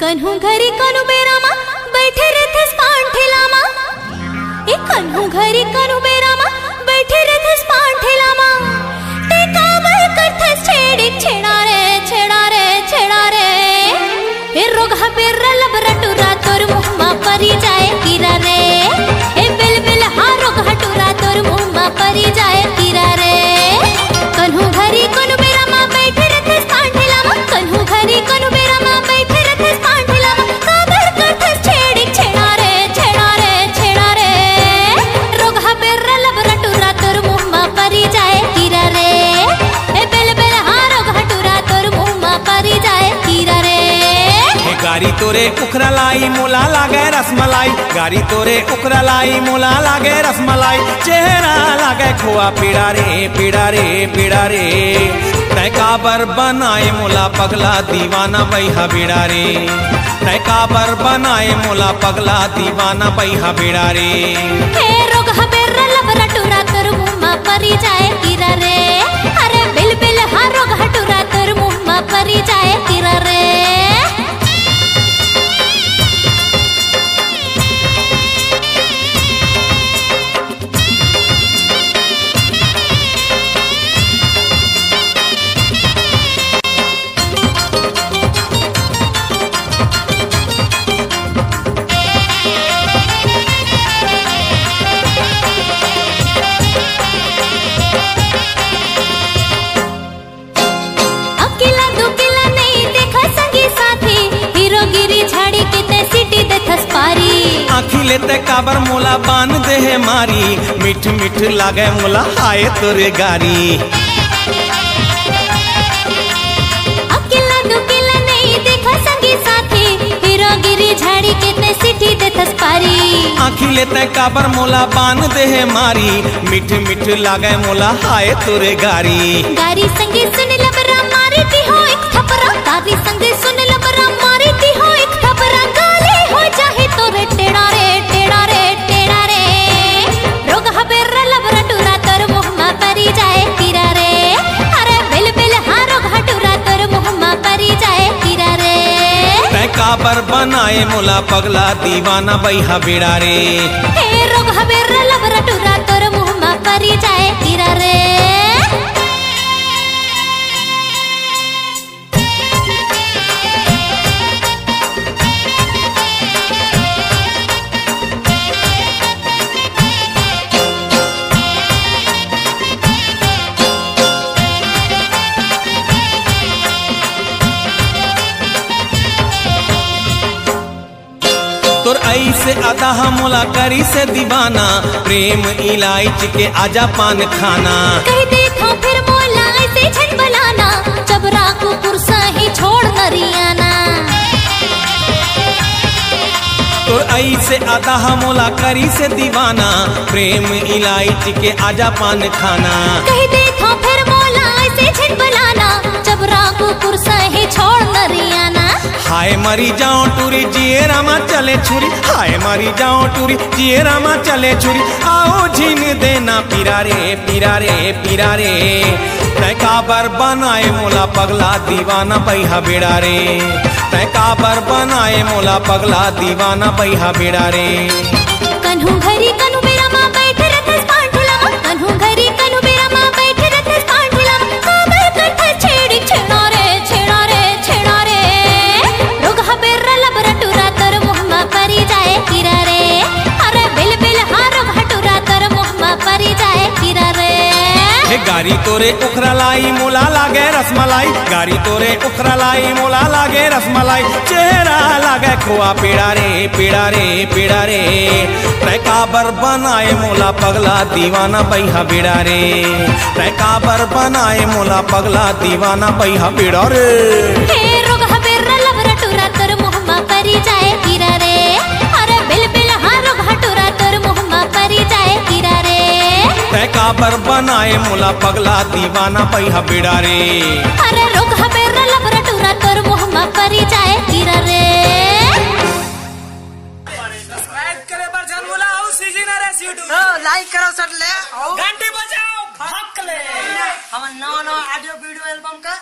कन्हू घरी कनु बेरामा बैठे रहते स्पान ठेलामा। ए कन्हू घरी कनु बेरामा बैठे रहते स्पान ठेलामा। ते काबर करते छेड़ी छेड़ा रे छेड़ा रे छेड़ा रे। ए रोगा बेरा लबरा टुरा तोर मुहमा परी जाए कीरा रे। ए बिल बिल हा रोगा टुरा तोर मुहमा परी जाए कीरा रे। कन्हू घरी कनु बेरामा बैठे रहते स्पान ठेलामा। कन्हू घरी कनु बेरामा बैठे रहते स्पान ठेलामा। काबर करते छेड़ी छेड़ा रे छेड़ा रे छेड़ा रे। रोगा बेरा लबरा टुरा तोर मुहमा परी जाए कीरा रे। ए बिल बिल हा रोगा टुरा तोर मुहमा परी जाए कीरा रे। गारी तोरे उखरा लाई मोला लागे रसमलाई। गारी तोरे उखरा लाई मोला लागे रसमलाई। चेहरा लागे खोआ पीड़ा रे पीड़ा रे पीड़ा रे। तय काबर बनाए मोला पगला दीवाना बैहा बीड़ा रे। तय काबर बनाए मोला पगला दीवाना बैहा बीड़ा रे। हे रोगा बेरा लबरा टुरा तोर मुहमा परी जाए कीरा रे। अरे बिल बिल हा रोगा टुरा तोर मुहमा परी जाए कीरा रे। आँखी लेते काबर मोला बान दे है मारी। मिठ मिठ लागे मोला आए तोरे गारी। अकेला दुकेला नहीं देखा संगी साथी। हीरोगिरी झाड़ी कितने सिटी दे थसपारी। आँखी लेते काबर मोला बान दे है मारी। मिठ मिठ लागे मोला आए तोरे गारी। गारी संगी सुन लबरा मारी दी हो एक थपरा। गारी संगी सुन लबरा मारी दी हो एक थपरा। गाली हो जाए तोरे टेढ़ा रे टेढ़ा रे टेढ़ा रे। रोगा बेरा लबरा टुरा तोर मुहमा परी जाए कीरा रे। अरे बिल बिल हा रोगा टुरा तोर मुहमा परी जाए कीरा रे। तय काबर बनाए मोला पगला दीवाना बैहा बीड़ा रे। हे रोगा बेरा लबरा टुरा तोर मुहमा परी जाए कीरा रे। तोर ऐसे अदा मोला करी से दीवाना। प्रेम इलायची के आजा पान खाना। कह देखो फिर मोला ऐसे झट बलाना। जबरा को पुरसा ही छोड़ नरियाना। तोर ऐसे अदा मोला करी से दीवाना। प्रेम इलायची के आजा पान खाना। कह देखो फिर मोला ऐसे झट बलाना। जबरा को पुरसा ही छोड़ नरियाना। हाय मरी जाओ टूरी जिए रामा चले छुरी। हाय मरी जाओ टूरी जिए रामा चले छुरी। आओ झीन देना पीरा रे पीरा रे पीरा रे। तय काबर बनाए मोला पगला दीवाना बैहा बीड़ा रे। तय काबर बनाए मोला पगला दीवाना बैहा बीड़ा रे। कन्हू घरी कनु बेरामा बैठे रहते स्पान ठेलामा। कन्हू घरी कनु बेरामा बैठे रहते स्पान ठेलामा। काबर करते छेड़ी छेड़ा रे छेड़ा रे छेड़ा रे। रोगा बेरा लबरा टुरा तोर मुहमा परी जाए कीरा रे। अरे बिल बिल हा रोगा टुरा तोर मुहमा परी जाए कीरा रे। हे गारी तोरे उखरा लाई मोला लागे रसमलाई। गारी तोरे उखरा लाई मोला लागे रसमलाई। चेहरा लागे खोआ पीड़ा रे पीड़ा रे पीड़ा रे। तय काबर बनाए मोला पगला दीवाना बैहा बीड़ा रे। तय काबर बनाए मोला पगला दीवाना बैहा बीड़ा रे। हे रोगा बेरा लबरा टुरा तोर मुहमा परी जाए कीरा रे। अरे बिल बिल हा रोगा टुरा तोर मुहमा परी जाए कीरा रे। तय काबर बनाए मोला पगला दीवाना बैहा बीड़ा रे। अरे रोगा बेरा लबरा टुरा तोर मुहमा परी जाए कीरा रे। लाइक करो सर ले घंटी बजाओ भक्क ले हम नौ ऑडियो वीडियो एल्बम का